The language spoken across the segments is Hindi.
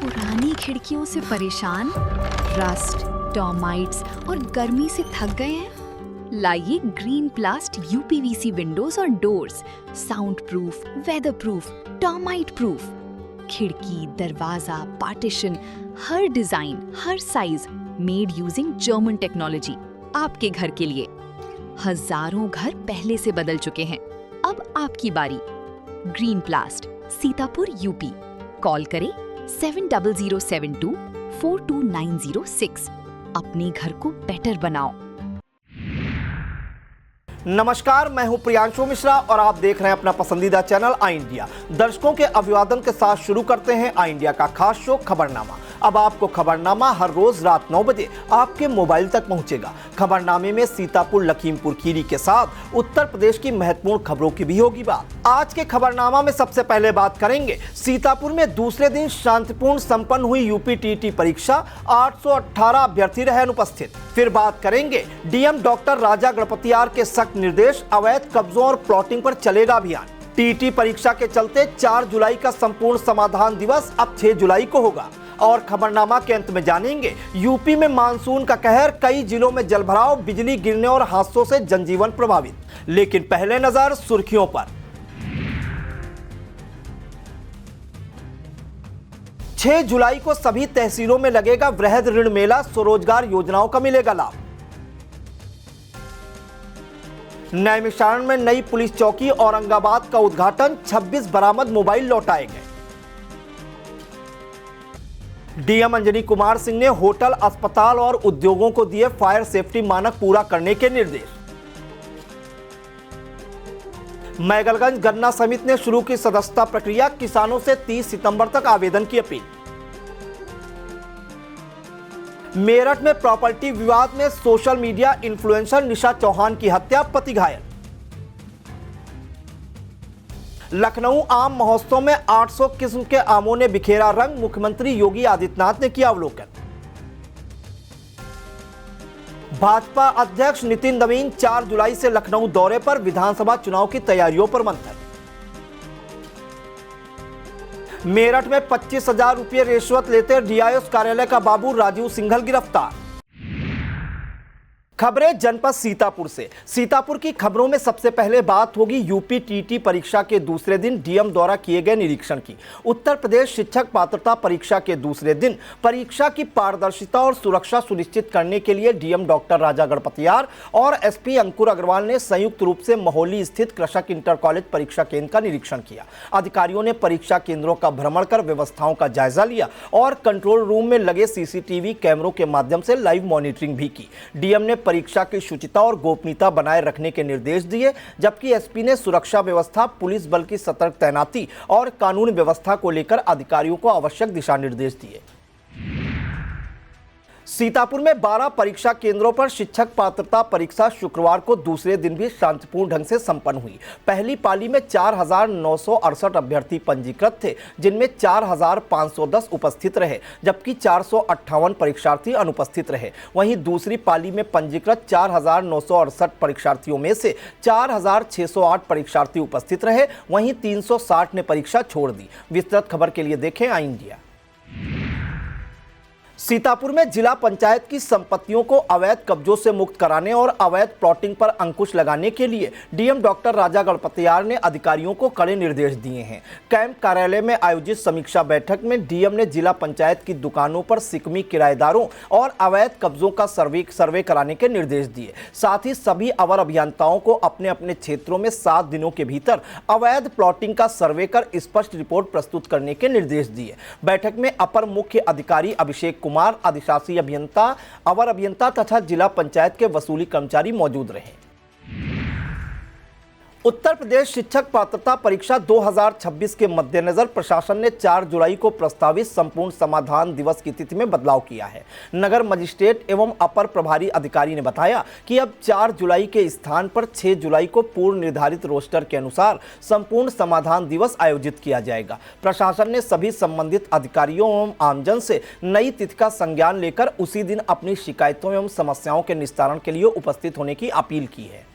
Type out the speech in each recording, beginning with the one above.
पुरानी खिड़कियों से परेशान, रस्ट, टर्माइट्स और गर्मी से थक गए हैं? लाइए ग्रीन प्लास्ट यूपीवीसी विंडोज और doors, sound proof, weather proof, termite proof. खिड़की, दरवाजा, पार्टीशन, हर डिजाइन, हर size, made using German technology, आपके घर के लिए। हजारों घर पहले से बदल चुके हैं, अब आपकी बारी। Green प्लास्ट, Sitapur, UP. कॉल करें 7072422906। अपने घर को बेटर बनाओ। नमस्कार, मैं हूं प्रियांशु मिश्रा और आप देख रहे हैं अपना पसंदीदा चैनल आई इंडिया। दर्शकों के अभिवादन के साथ शुरू करते हैं आई इंडिया का खास शो खबरनामा। अब आपको खबरनामा हर रोज रात 9 बजे आपके मोबाइल तक पहुंचेगा। खबरनामे में सीतापुर, लखीमपुर खीरी के साथ उत्तर प्रदेश की महत्वपूर्ण खबरों की भी होगी बात। आज के खबरनामा में सबसे पहले बात करेंगे सीतापुर में दूसरे दिन शांतिपूर्ण संपन्न हुई यूपी टीईटी परीक्षा, 818 अभ्यर्थी रहे अनुपस्थित। फिर बात करेंगे डीएम डॉक्टर राजा गणपतियार के सख्त निर्देश, अवैध कब्जों और प्लॉटिंग पर चलेगा अभियान। टीईटी परीक्षा के चलते 4 जुलाई का संपूर्ण समाधान दिवस अब 6 जुलाई को होगा। और खबरनामा के अंत में जानेंगे यूपी में मानसून का कहर, कई जिलों में जलभराव, बिजली गिरने और हादसों से जनजीवन प्रभावित। लेकिन पहले नजर सुर्खियों पर। 6 जुलाई को सभी तहसीलों में लगेगा वृहद ऋण मेला, स्वरोजगार योजनाओं का मिलेगा लाभ। नैमिषारण्य में नई पुलिस चौकी औरंगाबाद का उद्घाटन, 26 बरामद मोबाइल लौटाए गए। डीएम अंजनी कुमार सिंह ने होटल, अस्पताल और उद्योगों को दिए फायर सेफ्टी मानक पूरा करने के निर्देश। मैगलगंज गन्ना समिति ने शुरू की सदस्यता प्रक्रिया, किसानों से 30 सितंबर तक आवेदन की अपील। मेरठ में प्रॉपर्टी विवाद में सोशल मीडिया इन्फ्लुएंसर निशा चौहान की हत्या, पति घायल। लखनऊ आम महोत्सव में 800 किस्म के आमों ने बिखेरा रंग, मुख्यमंत्री योगी आदित्यनाथ ने किया अवलोकन। भाजपा अध्यक्ष नितिन नवीन 4 जुलाई से लखनऊ दौरे पर, विधानसभा चुनाव की तैयारियों पर मंथन। मेरठ में 25,000 रुपये रिश्वत लेते डीआईएस कार्यालय का बाबू राजीव सिंघल गिरफ्तार। खबरें जनपद सीतापुर से। सीतापुर की खबरों में सबसे पहले बात होगी यूपी टीईटी परीक्षा के दूसरे दिन डीएम द्वारा किए गए निरीक्षण की। उत्तर प्रदेश शिक्षक पात्रता परीक्षा के दूसरे दिन परीक्षा की पारदर्शिता और सुरक्षा सुनिश्चित करने के लिए डीएम डॉक्टर राजा गणपतियार और एसपी अंकुर अग्रवाल ने संयुक्त रूप से मोहाली स्थित कृषक इंटर कॉलेज परीक्षा केंद्र का निरीक्षण किया। अधिकारियों ने परीक्षा केंद्रों का भ्रमण कर व्यवस्थाओं का जायजा लिया और कंट्रोल रूम में लगे सीसीटीवी कैमरों के माध्यम से लाइव मॉनिटरिंग भी की। डीएम ने परीक्षा की शुचिता और गोपनीयता बनाए रखने के निर्देश दिए, जबकि एसपी ने सुरक्षा व्यवस्था, पुलिस बल की सतर्क तैनाती और कानून व्यवस्था को लेकर अधिकारियों को आवश्यक दिशा निर्देश दिए। सीतापुर में 12 परीक्षा केंद्रों पर शिक्षक पात्रता परीक्षा शुक्रवार को दूसरे दिन भी शांतिपूर्ण ढंग से संपन्न हुई। पहली पाली में 4,968 अभ्यर्थी पंजीकृत थे, जिनमें 4,510 उपस्थित रहे, जबकि 458 परीक्षार्थी अनुपस्थित रहे। वहीं दूसरी पाली में पंजीकृत 4,968 परीक्षार्थियों में से 4,608 परीक्षार्थी उपस्थित रहे, वहीं 360 ने परीक्षा छोड़ दी। विस्तृत खबर के लिए देखें आई इंडिया। सीतापुर में जिला पंचायत की संपत्तियों को अवैध कब्जों से मुक्त कराने और अवैध प्लॉटिंग पर अंकुश लगाने के लिए डीएम डॉक्टर राजा गणपतियार ने अधिकारियों को कड़े निर्देश दिए हैं। कैंप कार्यालय में आयोजित समीक्षा बैठक में डीएम ने जिला पंचायत की दुकानों पर सिकमी किराएदारों और अवैध कब्जों का सर्वे कराने के निर्देश दिए। साथ ही सभी अवर अभियंताओं को अपने अपने क्षेत्रों में 7 दिनों के भीतर अवैध प्लॉटिंग का सर्वे कर स्पष्ट रिपोर्ट प्रस्तुत करने के निर्देश दिए। बैठक में अपर मुख्य अधिकारी अभिषेक कुमार, अधिशासी अभियंता, अवर अभियंता तथा जिला पंचायत के वसूली कर्मचारी मौजूद रहे। उत्तर प्रदेश शिक्षक पात्रता परीक्षा 2026 के मद्देनजर प्रशासन ने 4 जुलाई को प्रस्तावित संपूर्ण समाधान दिवस की तिथि में बदलाव किया है। नगर मजिस्ट्रेट एवं अपर प्रभारी अधिकारी ने बताया कि अब 4 जुलाई के स्थान पर 6 जुलाई को पूर्व निर्धारित रोस्टर के अनुसार संपूर्ण समाधान दिवस आयोजित किया जाएगा। प्रशासन ने सभी संबंधित अधिकारियों एवं आमजन से नई तिथि का संज्ञान लेकर उसी दिन अपनी शिकायतों एवं समस्याओं के निस्तारण के लिए उपस्थित होने की अपील की है।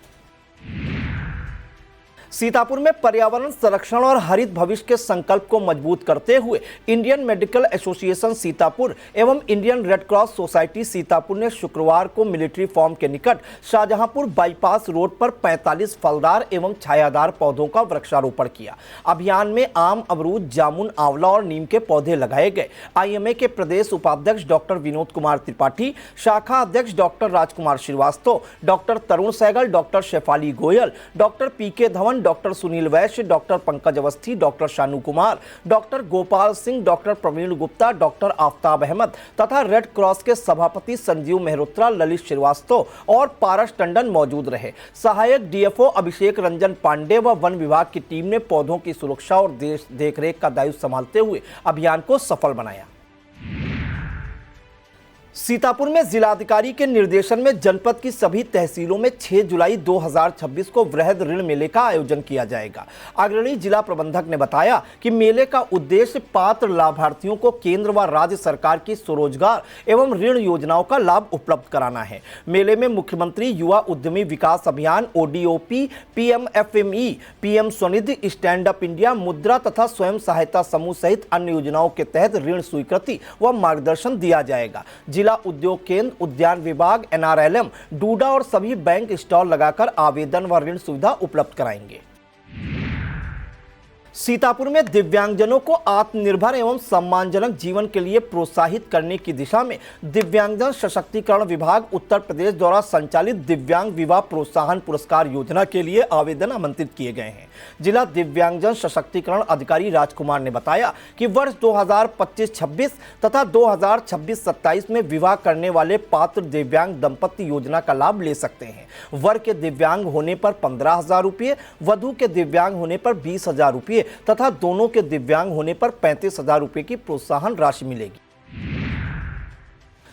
सीतापुर में पर्यावरण संरक्षण और हरित भविष्य के संकल्प को मजबूत करते हुए इंडियन मेडिकल एसोसिएशन सीतापुर एवं Indian red cross society Sitapur ने शुक्रवार को मिलिट्री फॉर्म के निकट शाहजहांपुर बाईपास रोड पर 45 फलदार एवं छायादार पौधों का वृक्षारोपण किया। अभियान में आम, अमरूद, जामुन, आंवला और नीम के पौधे लगाए गए। आईएमए के प्रदेश उपाध्यक्ष डॉक्टर विनोद कुमार त्रिपाठी, शाखा अध्यक्ष doctor Rajkumar Srivastava, doctor Tarun Sehgal, doctor Shefali Goyal, doctor PK Dhawan, doctor Sunil Vaishya, doctor Pankaj Awasthi, doctor Shanu Kumar, doctor Gopal Singh, doctor Praveen Gupta, doctor Aftab Ahmed तथा रेड क्रॉस के सभापति संजीव मेहरोत्रा, ललित श्रीवास्तव और पारस टंडन मौजूद रहे। सहायक डीएफओ अभिषेक रंजन पांडे व वन विभाग की टीम ने पौधों की सुरक्षा और देखरेख का दायित्व संभालते हुए अभियान को सफल बनाया। सीतापुर में जिलाधिकारी के निर्देशन में जनपद की सभी तहसीलों में 6 जुलाई 2026 को वृहद ऋण मेले का आयोजन किया जाएगा। अग्रणी जिला प्रबंधक ने बताया कि मेले का उद्देश्य पात्र लाभार्थियों को केंद्र व राज्य सरकार की स्वरोजगार एवं ऋण योजनाओं का लाभ उपलब्ध कराना है। मेले में मुख्यमंत्री युवा उद्यमी विकास अभियान, ODOP, PMFME, PM Svanidhi, stand up India, मुद्रा तथा स्वयं सहायता समूह सहित अन्य योजनाओं के तहत ऋण स्वीकृति व मार्गदर्शन दिया जाएगा। जिला उद्योग केंद्र, उद्यान विभाग, एनआरएलएम, डूडा और सभी बैंक स्टॉल लगाकर आवेदन व ऋण सुविधा उपलब्ध कराएंगे। सीतापुर में दिव्यांगजनों को आत्मनिर्भर एवं सम्मानजनक जीवन के लिए प्रोत्साहित करने की दिशा में दिव्यांगजन सशक्तिकरण विभाग उत्तर प्रदेश द्वारा संचालित दिव्यांग विवाह प्रोत्साहन पुरस्कार योजना के लिए आवेदन आमंत्रित किए गए हैं। जिला दिव्यांगजन सशक्तिकरण अधिकारी राजकुमार ने बताया कि वर्ष 2025-26 तथा 2026-27 में विवाह करने वाले पात्र दिव्यांग दंपति योजना का लाभ ले सकते हैं। वर के दिव्यांग होने पर 15,000 रुपये, वधु के दिव्यांग होने पर 20,000 रुपये तथा दोनों के दिव्यांग होने पर 35,000 रुपये की प्रोत्साहन राशि मिलेगी।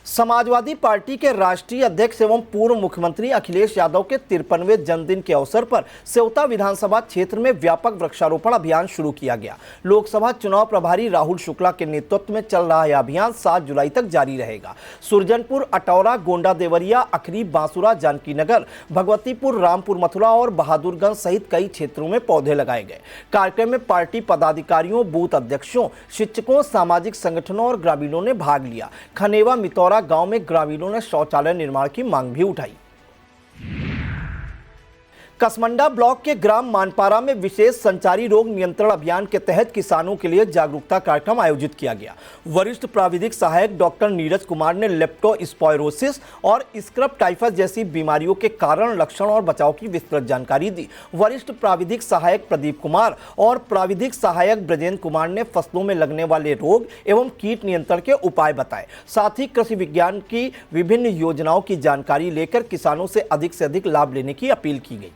समाजवादी पार्टी के राष्ट्रीय अध्यक्ष एवं पूर्व मुख्यमंत्री अखिलेश यादव के 53वें जन्मदिन के अवसर पर सेवता विधानसभा क्षेत्र में व्यापक वृक्षारोपण अभियान शुरू किया गया। लोकसभा चुनाव प्रभारी राहुल शुक्ला के नेतृत्व में चल रहा यह अभियान 7 जुलाई तक जारी रहेगा। सुरजनपुर, अटौरा, गोंडा देवरिया, अखरी, बांसुरा, जानकी नगर, भगवतीपुर, रामपुर मथुरा और बहादुरगंज सहित कई क्षेत्रों में पौधे लगाए गए। कार्यक्रम में पार्टी पदाधिकारियों, बूथ अध्यक्षों, शिक्षकों, सामाजिक संगठनों और ग्रामीणों ने भाग लिया। खनेवा मितौरा गांव में ग्रामीणों ने शौचालय निर्माण की मांग भी उठाई। कसमंडा ब्लॉक के ग्राम मानपारा में विशेष संचारी रोग नियंत्रण अभियान के तहत किसानों के लिए जागरूकता कार्यक्रम आयोजित किया गया। वरिष्ठ प्राविधिक सहायक डॉक्टर नीरज कुमार ने लेप्टोस्पायरोसिस और स्क्रब टाइफस जैसी बीमारियों के कारण, लक्षण और बचाव की विस्तृत जानकारी दी। वरिष्ठ प्राविधिक सहायक प्रदीप कुमार और प्राविधिक सहायक ब्रजेंद्र कुमार ने फसलों में लगने वाले रोग एवं कीट नियंत्रण के उपाय बताए। साथ ही कृषि विज्ञान की विभिन्न योजनाओं की जानकारी लेकर किसानों से अधिक लाभ लेने की अपील की गई।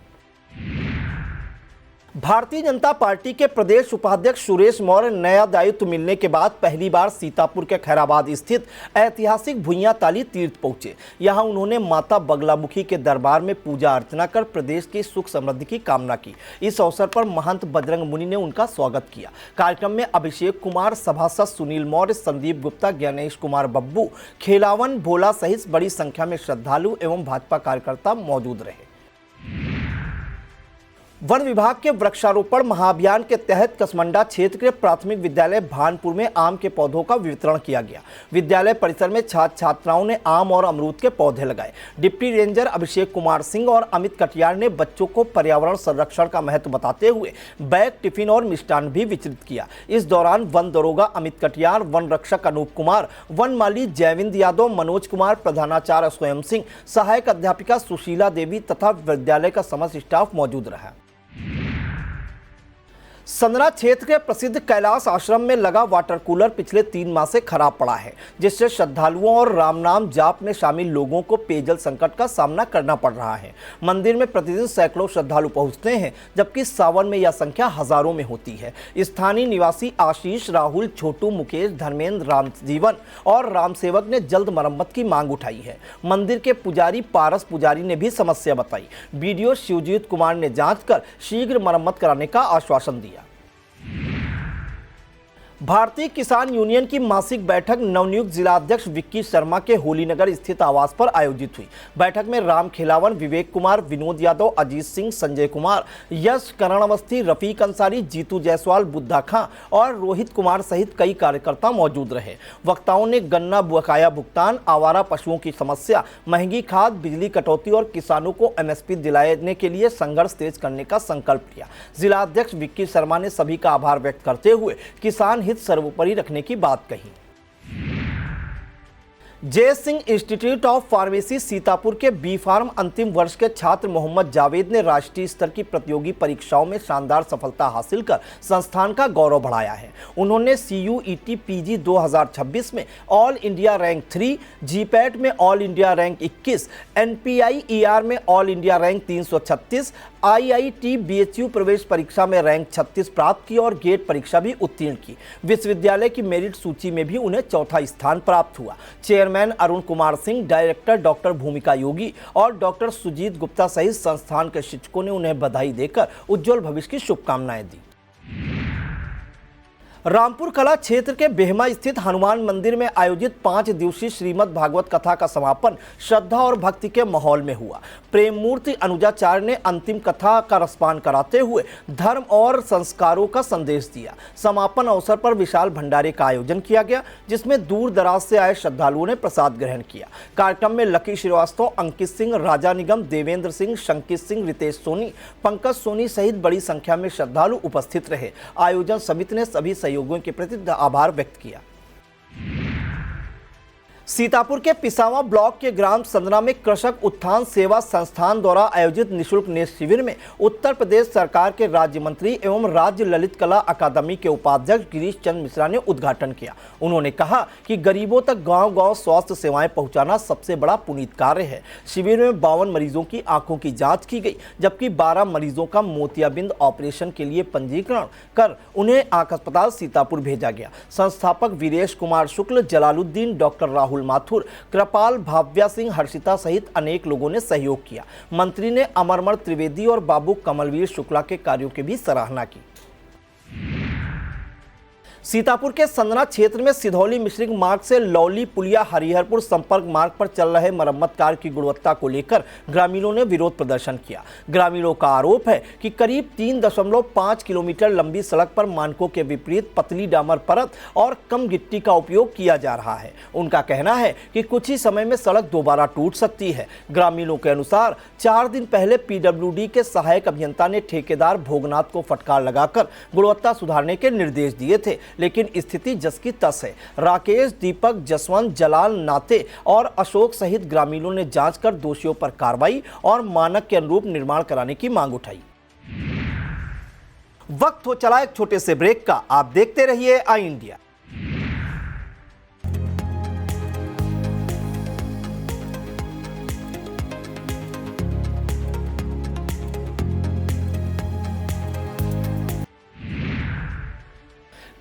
भारतीय जनता पार्टी के प्रदेश उपाध्यक्ष सुरेश मौर्य नया दायित्व मिलने के बाद पहली बार सीतापुर के खैराबाद स्थित ऐतिहासिक भुइयां ताली तीर्थ पहुंचे। यहां उन्होंने माता बगलामुखी के दरबार में पूजा अर्चना कर प्रदेश की सुख समृद्धि की कामना की। इस अवसर पर महंत बजरंग मुनि ने उनका स्वागत किया। कार्यक्रम में अभिषेक कुमार, सभासद सुनील मौर्य, संदीप गुप्ता, ज्ञानेश कुमार बब्बू, खेलावन भोला सहित बड़ी संख्या में श्रद्धालु एवं भाजपा कार्यकर्ता मौजूद रहे। वन विभाग के वृक्षारोपण महाअभियान के तहत कसमंडा क्षेत्र के प्राथमिक विद्यालय भानपुर में आम के पौधों का वितरण किया गया। विद्यालय परिसर में छात्र छात्राओं ने आम और अमरूद के पौधे लगाए। डिप्टी रेंजर अभिषेक कुमार सिंह और अमित कटियार ने बच्चों को पर्यावरण संरक्षण का महत्व बताते हुए बैग, टिफिन और मिष्टान भी वितरित किया। इस दौरान वन दरोगा अमित कटियार, वन रक्षक अनूप कुमार, वन माली जयविंद यादव, मनोज कुमार, प्रधानाचार्य स्वयं सिंह, सहायक अध्यापिका सुशीला देवी तथा विद्यालय का समस्त स्टाफ मौजूद रहा। संदरा क्षेत्र के प्रसिद्ध कैलाश आश्रम में लगा वाटर कूलर पिछले 3 माह से खराब पड़ा है, जिससे श्रद्धालुओं और राम नाम जाप में शामिल लोगों को पेयजल संकट का सामना करना पड़ रहा है। मंदिर में प्रतिदिन सैकड़ों श्रद्धालु पहुंचते हैं, जबकि सावन में यह संख्या हजारों में होती है। स्थानीय निवासी आशीष, राहुल, छोटू, मुकेश, धर्मेंद्र, रामजीवन और रामसेवक ने जल्द मरम्मत की मांग उठाई है। मंदिर के पुजारी पारस पुजारी ने भी समस्या बताई। बीडीओ शिवजीत कुमार ने जांच कर शीघ्र मरम्मत कराने का आश्वासन दिया। भारतीय किसान यूनियन की मासिक बैठक नवनियुक्त जिलाध्यक्ष विक्की शर्मा के होलीनगर स्थित आवास पर आयोजित हुई। बैठक में राम खेलावन, विवेक कुमार, विनोद यादव, अजीत सिंह, संजय कुमार, यश, करण अवस्थी, रफीक अंसारी, जीतू जायसवाल, बुद्धा खां और रोहित कुमार सहित कई कार्यकर्ता मौजूद रहे। वक्ताओं ने गन्ना बकाया भुगतान, आवारा पशुओं की समस्या, महंगी खाद, बिजली कटौती और किसानों को MSP दिलाने के लिए संघर्ष तेज करने का संकल्प लिया। जिलाध्यक्ष विक्की शर्मा ने सभी का आभार व्यक्त करते हुए किसान हित सर्वोपरि रखने की बात कही। जय Singh institute of pharmacy Sitapur के बी फार्म अंतिम वर्ष के छात्र मोहम्मद जावेद ने राष्ट्रीय स्तर की प्रतियोगी परीक्षाओं में शानदार सफलता हासिल कर संस्थान का गौरव बढ़ाया है। उन्होंने CUET PG 2026 में ऑल इंडिया रैंक 3, GPAT में all India rank 21, NPI ER में all India rank 336, IIT BHU प्रवेश परीक्षा में रैंक 36 प्राप्त की और गेट परीक्षा भी उत्तीर्ण की। विश्वविद्यालय की मेरिट सूची में भी उन्हें चौथा स्थान प्राप्त हुआ। Chairman Arun Kumar Singh, director doctor भूमिका योगी और डॉक्टर सुजीत गुप्ता सहित संस्थान के शिक्षकों ने उन्हें बधाई देकर उज्जवल भविष्य की शुभकामनाएं दी। रामपुर कला क्षेत्र के बेहमा स्थित हनुमान मंदिर में आयोजित 5 दिवसीय श्रीमद् भागवत कथा का समापन श्रद्धा और भक्ति के माहौल में हुआ। प्रेम मूर्ति अनुजाचार्य ने अंतिम कथा का रसपान कराते हुए धर्म और संस्कारों का संदेश दिया। समापन अवसर पर विशाल भंडारे का आयोजन किया गया, जिसमें दूर दराज से आए श्रद्धालुओं ने प्रसाद ग्रहण किया। कार्यक्रम में लकी श्रीवास्तव, अंकित सिंह, राजा निगम, देवेंद्र सिंह, शंकित सिंह, रितेश सोनी, पंकज सोनी सहित बड़ी संख्या में श्रद्धालु उपस्थित रहे। आयोजन समिति ने सभी सहयोगियों के प्रति आभार व्यक्त किया। सीतापुर के पिसावा ब्लॉक के ग्राम संदना में कृषक उत्थान सेवा संस्थान द्वारा आयोजित निःशुल्क नेत्र शिविर में उत्तर प्रदेश सरकार के राज्य मंत्री एवं राज्य ललित कला अकादमी के उपाध्यक्ष गिरीश चंद्र मिश्रा ने उद्घाटन किया। उन्होंने कहा कि गरीबों तक गांव-गांव स्वास्थ्य सेवाएं पहुंचाना सबसे बड़ा पुनीत कार्य है। शिविर में 52 मरीजों की आंखों की जांच की गई, जबकि 12 मरीजों का मोतियाबिंद ऑपरेशन के लिए पंजीकरण कर उन्हें आंख अस्पताल सीतापुर भेजा गया। संस्थापक वीरेश कुमार शुक्ल, जलालुद्दीन, डॉक्टर राहुल माथुर, कृपाल, भाव्या सिंह, हर्षिता सहित अनेक लोगों ने सहयोग किया। मंत्री ने अमरमल त्रिवेदी और बाबू कमलवीर शुक्ला के कार्यों की भी सराहना की। सीतापुर के संदना क्षेत्र में सिधौली मिश्रिक मार्ग से लौली पुलिया हरिहरपुर संपर्क मार्ग पर चल रहे मरम्मत कार्य की गुणवत्ता को लेकर ग्रामीणों ने विरोध प्रदर्शन किया। ग्रामीणों का आरोप है कि करीब 3.5 किलोमीटर लंबी सड़क पर मानकों के विपरीत पतली डामर परत और कम गिट्टी का उपयोग किया जा रहा है। उनका कहना है कि कुछ ही समय में सड़क दोबारा टूट सकती है। ग्रामीणों के अनुसार 4 दिन पहले PWD के सहायक अभियंता ने ठेकेदार भोगनाथ को फटकार लगाकर गुणवत्ता सुधारने के निर्देश दिए थे, लेकिन स्थिति जस की तस है। राकेश, दीपक, जसवंत, जलाल, नाते और अशोक सहित ग्रामीणों ने जांच कर दोषियों पर कार्रवाई और मानक के अनुरूप निर्माण कराने की मांग उठाई। वक्त हो चला एक छोटे से ब्रेक का। आप देखते रहिए आई इंडिया।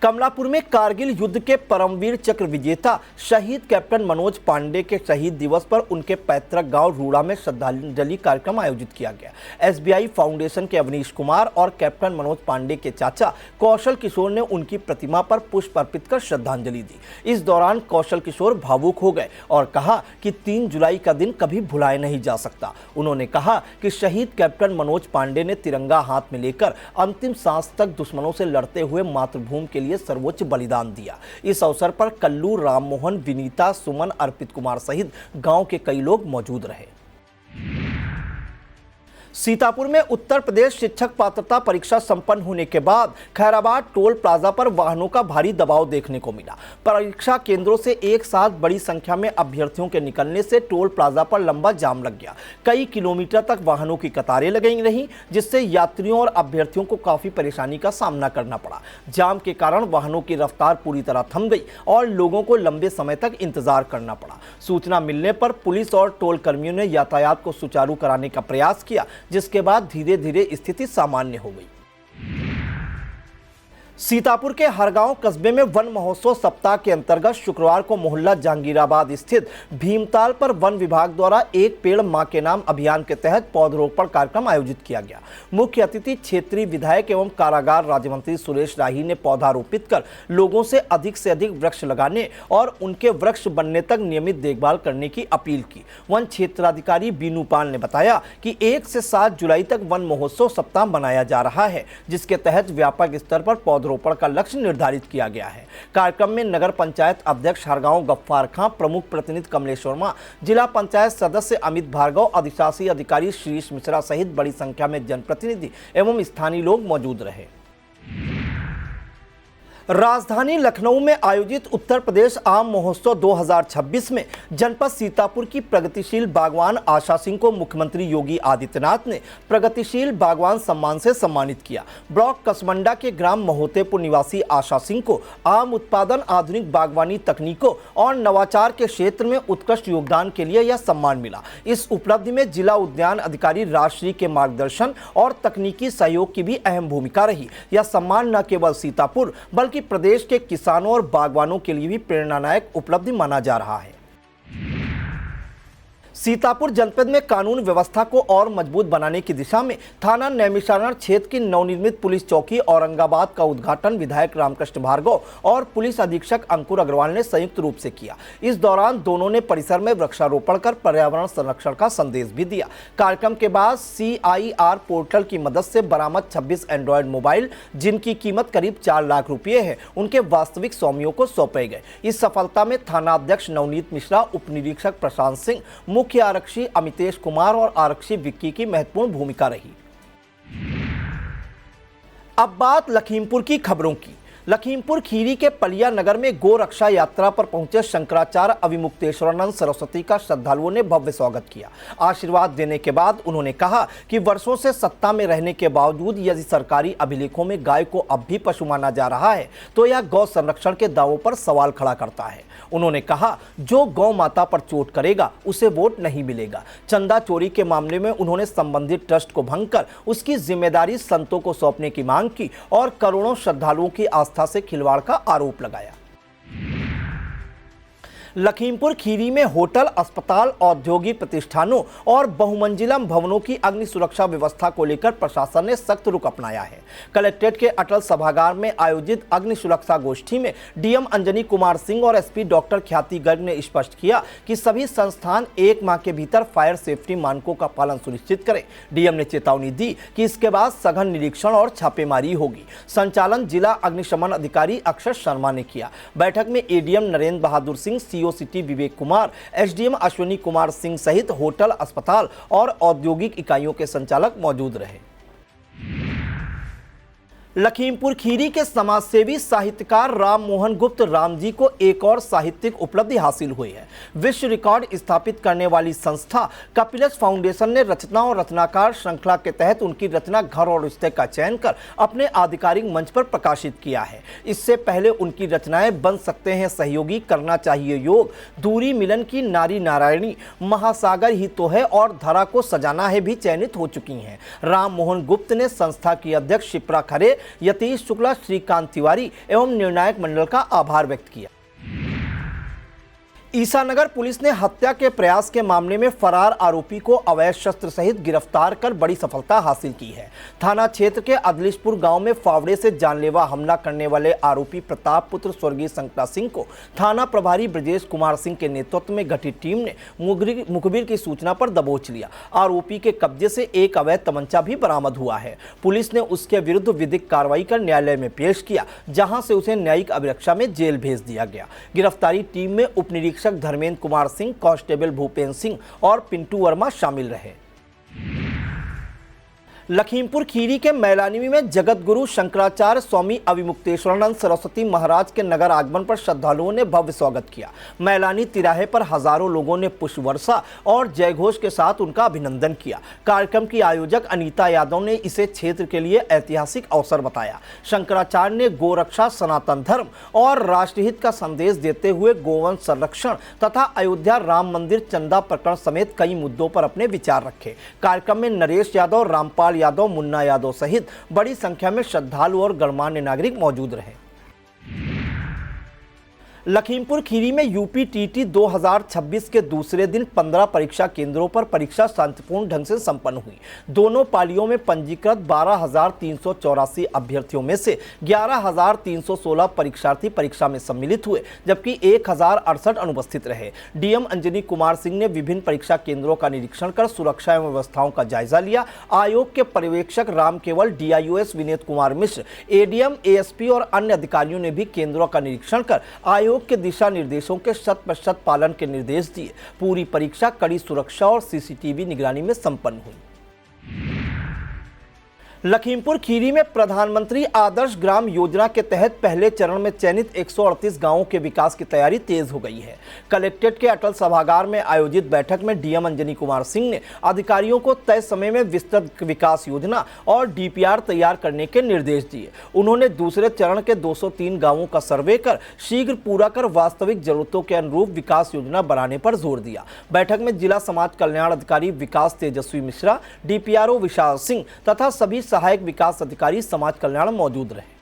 कमलापुर में कारगिल युद्ध के परमवीर चक्र विजेता शहीद कैप्टन मनोज पांडे के शहीद दिवस पर उनके पैतृक गांव रूड़ा में श्रद्धांजलि कार्यक्रम आयोजित किया गया। SBI फाउंडेशन के अवनीश कुमार और कैप्टन मनोज पांडे के चाचा कौशल किशोर ने उनकी प्रतिमा पर पुष्प अर्पित कर श्रद्धांजलि दी। इस दौरान कौशल किशोर भावुक हो गए और कहा कि 3 जुलाई का दिन कभी भुलाया नहीं जा सकता। उन्होंने कहा कि शहीद कैप्टन मनोज पांडे ने तिरंगा हाथ में लेकर अंतिम सांस तक दुश्मनों से लड़ते हुए मातृभूमि के लिए सर्वोच्च बलिदान दिया। इस अवसर पर कल्लू, राममोहन, विनीता, सुमन, अर्पित कुमार सहित गांव के कई लोग मौजूद रहे। सीतापुर में उत्तर प्रदेश शिक्षक पात्रता परीक्षा संपन्न होने के बाद खैराबाद टोल प्लाजा पर वाहनों का भारी दबाव देखने को मिला। परीक्षा केंद्रों से एक साथ बड़ी संख्या में अभ्यर्थियों के निकलने से टोल प्लाजा पर लंबा जाम लग गया। कई किलोमीटर तक वाहनों की कतारें लगी रहीं, जिससे यात्रियों और अभ्यर्थियों को काफी परेशानी का सामना करना पड़ा। जाम के कारण वाहनों की रफ्तार पूरी तरह थम गई और लोगों को लंबे समय तक इंतजार करना पड़ा। सूचना मिलने पर पुलिस और टोल कर्मियों ने यातायात को सुचारू कराने का प्रयास किया, जिसके बाद धीरे धीरे स्थिति सामान्य हो गई। सीतापुर के हरगांव कस्बे में वन महोत्सव सप्ताह के अंतर्गत शुक्रवार को मोहल्ला जहांगीराबाद स्थित भीमताल पर वन विभाग द्वारा एक पेड़ मां के नाम अभियान के तहत पौधरोपण कार्यक्रम आयोजित किया गया। मुख्य अतिथि क्षेत्रीय विधायक एवं कारागार राज्य मंत्री सुरेश राही ने पौधारोपित कर लोगों से अधिक वृक्ष लगाने और उनके वृक्ष बनने तक नियमित देखभाल करने की अपील की। वन क्षेत्राधिकारी बीनू पाल ने बताया कि 1 से 7 जुलाई तक वन महोत्सव सप्ताह मनाया जा रहा है, जिसके तहत व्यापक स्तर पर पौधरोपण का लक्ष्य निर्धारित किया गया है। कार्यक्रम में नगर पंचायत अध्यक्ष हरगांव गफ्फार खां, प्रमुख प्रतिनिधि कमलेश वर्मा, जिला पंचायत सदस्य अमित भार्गव, अधिशासी अधिकारी शीश मिश्रा सहित बड़ी संख्या में जनप्रतिनिधि एवं स्थानीय लोग मौजूद रहे। राजधानी लखनऊ में आयोजित उत्तर प्रदेश आम महोत्सव 2026 में जनपद सीतापुर की प्रगतिशील बागवान आशा सिंह को मुख्यमंत्री योगी आदित्यनाथ ने प्रगतिशील बागवान सम्मान से सम्मानित किया। ब्लॉक कसमंडा के ग्राम महोतेपुर निवासी आशा सिंह को आम उत्पादन, आधुनिक बागवानी तकनीकों और नवाचार के क्षेत्र में उत्कृष्ट योगदान के लिए यह सम्मान मिला। इस उपलब्धि में जिला उद्यान अधिकारी राजश्री के मार्गदर्शन और तकनीकी सहयोग की भी अहम भूमिका रही। यह सम्मान न केवल सीतापुर बल्कि प्रदेश के किसानों और बागवानों के लिए भी प्रेरणादायक उपलब्धि माना जा रहा है। सीतापुर जनपद में कानून व्यवस्था को और मजबूत बनाने की दिशा में थाना नैमिषारण क्षेत्र की नवनिर्मित पुलिस चौकी औरंगाबाद का उद्घाटन विधायक रामकृष्ण भार्गव और पुलिस अधीक्षक अंकुर अग्रवाल ने संयुक्त रूप से किया। इस दौरान दोनों ने परिसर में वृक्षारोपण कर पर्यावरण संरक्षण का संदेश भी दिया। कार्यक्रम के बाद CIR पोर्टल की मदद से बरामद 26 एंड्रॉयड मोबाइल, जिनकी कीमत करीब 4 लाख रुपये है, उनके वास्तविक स्वामियों को सौंपे गए। इस सफलता में थाना अध्यक्ष नवनीत मिश्रा, उप निरीक्षक प्रशांत सिंह, मुख्य आरक्षी अमितेश कुमार और आरक्षी विक्की की महत्वपूर्ण भूमिका रही। अब बात लखीमपुर की खबरों की। लखीमपुर खीरी के पलिया नगर में गो रक्षा यात्रा पर पहुंचे शंकराचार्य अविमुक्तेश्वरानंद सरस्वती का श्रद्धालुओं ने भव्य स्वागत किया। आशीर्वाद देने के बाद उन्होंने कहा कि वर्षों से सत्ता में रहने के बावजूद यदि सरकारी अभिलेखों में गाय को अब भी पशु माना जा रहा है तो यह गौ संरक्षण के दावों पर सवाल खड़ा करता है। उन्होंने कहा, जो गौ माता पर चोट करेगा उसे वोट नहीं मिलेगा। चंदा चोरी के मामले में उन्होंने संबंधित ट्रस्ट को भंग कर उसकी जिम्मेदारी संतों को सौंपने की मांग की और करोड़ों श्रद्धालुओं की आस्था से खिलवाड़ का आरोप लगाया। लखीमपुर खीरी में होटल, अस्पताल, औद्योगिक प्रतिष्ठानों और बहुमंजिला भवनों की अग्नि सुरक्षा व्यवस्था को लेकर प्रशासन ने सख्त रुख अपनाया है। कलेक्ट्रेट के अटल सभागार में आयोजित अग्नि सुरक्षा गोष्ठी में डीएम अंजनी कुमार सिंह और एसपी डॉक्टर ख्याति गर्ग ने स्पष्ट किया कि सभी संस्थान 1 माह के भीतर फायर सेफ्टी मानकों का पालन सुनिश्चित करें। डीएम ने चेतावनी दी कि इसके बाद सघन निरीक्षण और छापेमारी होगी। संचालन जिला अग्निशमन अधिकारी अक्षर शर्मा ने किया। बैठक में ADM Narendra Bahadur Singh, CO city Vivek Kumar, SDM Ashwini Kumar Singh सहित होटल, अस्पताल और औद्योगिक इकाइयों के संचालक मौजूद रहे। लखीमपुर खीरी के समाजसेवी साहित्यकार राम मोहन गुप्त राम जी को एक और साहित्यिक उपलब्धि हासिल हुई है। विश्व रिकॉर्ड स्थापित करने वाली संस्था कपिलस फाउंडेशन ने रचना और रचनाकार श्रृंखला के तहत उनकी रचना घर और रिश्ते का चयन कर अपने आधिकारिक मंच पर प्रकाशित किया है। इससे पहले उनकी रचनाएं बन सकते हैं सहयोगी, करना चाहिए योग, दूरी मिलन की नारी नारायणी, महासागर ही तो है और धरा को सजाना है भी चयनित हो चुकी हैं। राम मोहन गुप्त ने संस्था की अध्यक्ष शिप्रा खरे, यतीश शुक्ला, श्रीकांत तिवारी एवं निर्णायक मंडल का आभार व्यक्त किया। ईसानगर पुलिस ने हत्या के प्रयास के मामले में फरार आरोपी को अवैध शस्त्र सहित गिरफ्तार कर बड़ी सफलता हासिल की है। थाना क्षेत्र के अदलिशपुर गांव में फावड़े से जानलेवा हमला करने वाले आरोपी प्रताप पुत्र स्वर्गीय शंकरा सिंह को थाना प्रभारी ब्रजेश कुमार सिंह के नेतृत्व में गठित टीम ने मुखबिर की सूचना पर दबोच लिया। आरोपी के कब्जे से एक अवैध तमंचा भी बरामद हुआ है। पुलिस ने उसके विरुद्ध विधिक कार्रवाई कर न्यायालय में पेश किया, जहां से उसे न्यायिक अभिरक्षा में जेल भेज दिया गया। गिरफ्तारी टीम में उप निरीक्षक धर्मेंद्र कुमार सिंह, कांस्टेबल भूपेंद्र सिंह और पिंटू वर्मा शामिल रहे। लखीमपुर खीरी के मैलानी में जगत गुरु शंकराचार्य स्वामी अविमुक्तेश्वरानंद सरस्वती महाराज के नगर आगमन पर श्रद्धालुओं ने भव्य स्वागत किया। मैलानी तिराहे पर हजारों लोगों ने पुष्प वर्षा और जयघोष के साथ उनका अभिनंदन किया। कार्यक्रम की आयोजक अनीता यादव ने इसे क्षेत्र के लिए ऐतिहासिक अवसर बताया। शंकराचार्य ने गोरक्षा, सनातन धर्म और राष्ट्रहित का संदेश देते हुए गोवंश संरक्षण तथा अयोध्या राम मंदिर चंदा प्रकरण समेत कई मुद्दों पर अपने विचार रखे। कार्यक्रम में नरेश यादव, रामपाल यादव, मुन्ना यादव सहित बड़ी संख्या में श्रद्धालु और गणमान्य नागरिक मौजूद रहे। लखीमपुर खीरी में यूपी टीटी 2026 के दूसरे दिन 15 परीक्षा केंद्रों पर परीक्षा शांतिपूर्ण ढंग से संपन्न हुई। दोनों पालियों में पंजीकृत 12,384 अभ्यर्थियों में से 11,316 परीक्षार्थी परीक्षा में सम्मिलित हुए, जबकि 1,068 अनुपस्थित रहे। डीएम अंजनी कुमार सिंह ने विभिन्न परीक्षा केंद्रों का निरीक्षण कर सुरक्षा एवं व्यवस्थाओं का जायजा लिया। आयोग के पर्यवेक्षक राम केवल, DIOS Vineet Kumar Mishra, ADM, ASP और अन्य अधिकारियों ने भी केंद्रों का निरीक्षण कर आयोग के दिशा निर्देशों के 100% पालन के निर्देश दिए। पूरी परीक्षा कड़ी सुरक्षा और सीसीटीवी निगरानी में संपन्न हुई। लखीमपुर खीरी में प्रधानमंत्री आदर्श ग्राम योजना के तहत पहले चरण में चयनित 138 गांवों के विकास की तैयारी तेज हो गई है। कलेक्ट्रेट के अटल सभागार में आयोजित बैठक में डीएम अंजनी कुमार सिंह ने अधिकारियों को तय समय में विस्तृत विकास योजना और डीपीआर तैयार करने के निर्देश दिए। उन्होंने दूसरे चरण के 203 गांवों का सर्वे कर शीघ्र पूरा कर वास्तविक जरूरतों के अनुरूप विकास योजना बनाने पर जोर दिया। बैठक में जिला समाज कल्याण अधिकारी विकास तेजस्वी मिश्रा, डीपीआरओ विशाल सिंह तथा सभी सहायक विकास अधिकारी समाज कल्याण मौजूद रहे।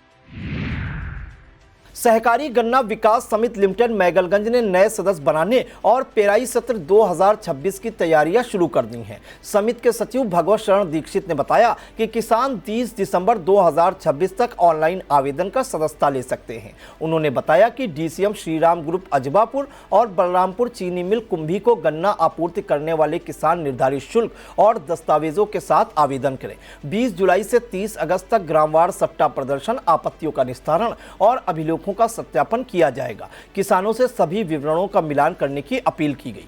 सहकारी गन्ना विकास समिति लिमिटेड मैगलगंज ने नए सदस्य बनाने और पेराई सत्र 2026 की तैयारियां शुरू कर दी हैं। समिति के सचिव भगवत शरण दीक्षित ने बताया कि किसान 30 दिसंबर 2026 तक ऑनलाइन आवेदन कर सदस्यता ले सकते हैं। उन्होंने बताया कि डीसीएम श्रीराम ग्रुप अजबापुर और बलरामपुर चीनी मिल कुंभी को गन्ना आपूर्ति करने वाले किसान निर्धारित शुल्क और दस्तावेजों के साथ आवेदन करें। 20 जुलाई से 30 अगस्त तक ग्रामवार सट्टा प्रदर्शन, आपत्तियों का निस्तारण और अभिलेखों का सत्यापन किया जाएगा। किसानों से सभी विवरणों का मिलान करने की अपील की गई।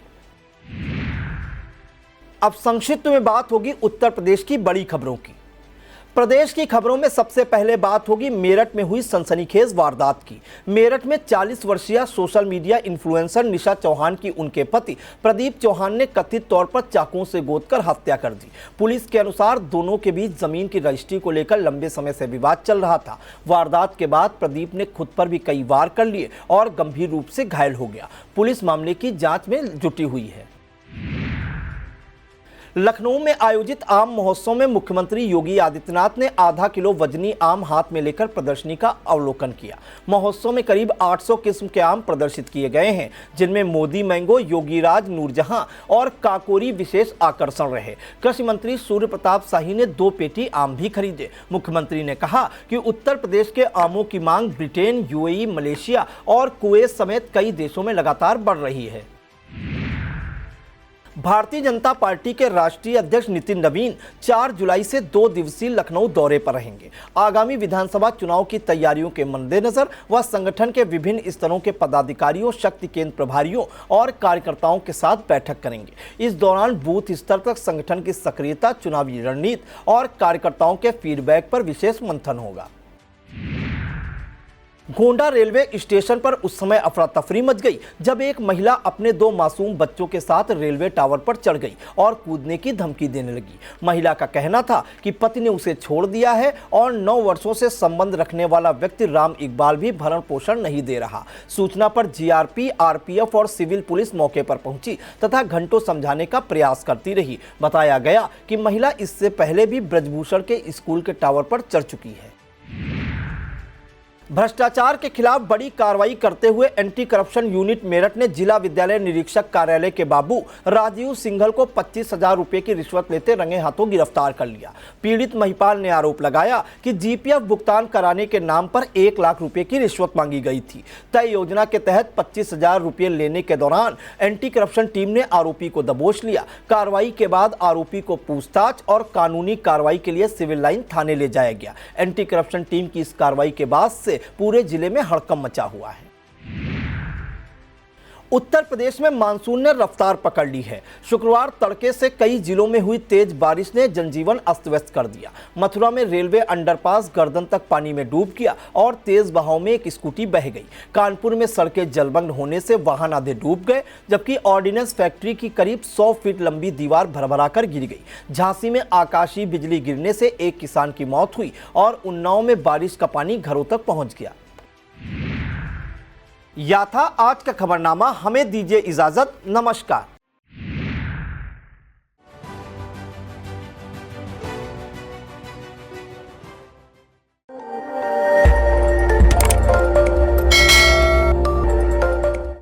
अब संक्षिप्त में बात होगी उत्तर प्रदेश की बड़ी खबरों की। प्रदेश की खबरों में सबसे पहले बात होगी मेरठ में हुई सनसनीखेज वारदात की। मेरठ में 40 वर्षीय सोशल मीडिया इन्फ्लुएंसर निशा चौहान की उनके पति प्रदीप चौहान ने कथित तौर पर चाकुओं से गोदकर हत्या कर दी। पुलिस के अनुसार दोनों के बीच जमीन की रजिस्ट्री को लेकर लंबे समय से विवाद चल रहा था। वारदात के बाद प्रदीप ने खुद पर भी कई वार कर लिए और गंभीर रूप से घायल हो गया। पुलिस मामले की जांच में जुटी हुई है। लखनऊ में आयोजित आम महोत्सव में मुख्यमंत्री योगी आदित्यनाथ ने आधा किलो वजनी आम हाथ में लेकर प्रदर्शनी का अवलोकन किया। महोत्सव में करीब 800 किस्म के आम प्रदर्शित किए गए हैं, जिनमें मोदी मैंगो, योगीराज, नूरजहां और काकोरी विशेष आकर्षण रहे। कृषि मंत्री सूर्य प्रताप शाही ने 2 पेटी आम भी खरीदे। मुख्यमंत्री ने कहा कि उत्तर प्रदेश के आमों की मांग ब्रिटेन, यूएई, मलेशिया और कुवैत समेत कई देशों में लगातार बढ़ रही है। भारतीय जनता पार्टी के राष्ट्रीय अध्यक्ष नितिन नवीन 4 जुलाई से 2 दिवसीय लखनऊ दौरे पर रहेंगे। आगामी विधानसभा चुनाव की तैयारियों के मद्देनजर वह संगठन के विभिन्न स्तरों के पदाधिकारियों, शक्ति केंद्र प्रभारियों और कार्यकर्ताओं के साथ बैठक करेंगे। इस दौरान बूथ स्तर तक संगठन की सक्रियता, चुनावी रणनीति और कार्यकर्ताओं के फीडबैक पर विशेष मंथन होगा। गोंडा रेलवे स्टेशन पर उस समय अफरा तफरी मच गई जब एक महिला अपने 2 मासूम बच्चों के साथ रेलवे टावर पर चढ़ गई और कूदने की धमकी देने लगी। महिला का कहना था कि पति ने उसे छोड़ दिया है और 9 वर्षों से संबंध रखने वाला व्यक्ति राम इकबाल भी भरण पोषण नहीं दे रहा। सूचना पर जीआरपी, आरपीएफ और सिविल पुलिस मौके पर पहुंची तथा घंटों समझाने का प्रयास करती रही। बताया गया कि महिला इससे पहले भी ब्रजभूषण के स्कूल के टावर पर चढ़ चुकी है। भ्रष्टाचार के खिलाफ बड़ी कार्रवाई करते हुए एंटी करप्शन यूनिट मेरठ ने जिला विद्यालय निरीक्षक कार्यालय के बाबू राजीव सिंघल को 25,000 रुपए की रिश्वत लेते रंगे हाथों गिरफ्तार कर लिया। पीड़ित महिपाल ने आरोप लगाया कि जीपीएफ भुगतान कराने के नाम पर 1 लाख रुपए की रिश्वत मांगी गई थी। तय योजना के तहत 25,000 रुपए लेने के दौरान एंटी करप्शन टीम ने आरोपी को दबोच लिया। कार्रवाई के बाद आरोपी को पूछताछ और कानूनी कार्रवाई के लिए सिविल लाइन थाने ले जाया गया। एंटी करप्शन टीम की इस कार्रवाई के बाद से पूरे जिले में हड़कंप मचा हुआ है। उत्तर प्रदेश में मानसून ने रफ्तार पकड़ ली है। शुक्रवार तड़के से कई जिलों में हुई तेज बारिश ने जनजीवन अस्त व्यस्त कर दिया। मथुरा में रेलवे अंडरपास गर्दन तक पानी में डूब गया और तेज बहाव में एक स्कूटी बह गई। कानपुर में सड़कें जलमग्न होने से वाहन आधे डूब गए, जबकि ऑर्डिनेंस फैक्ट्री की करीब 100 फीट लंबी दीवार भरभरा कर गिर गई। झांसी में आकाशीय बिजली गिरने से एक किसान की मौत हुई और उन्नाव में बारिश का पानी घरों तक पहुंच गया। यह था आज का खबरनामा। हमें दीजिए इजाजत। नमस्कार।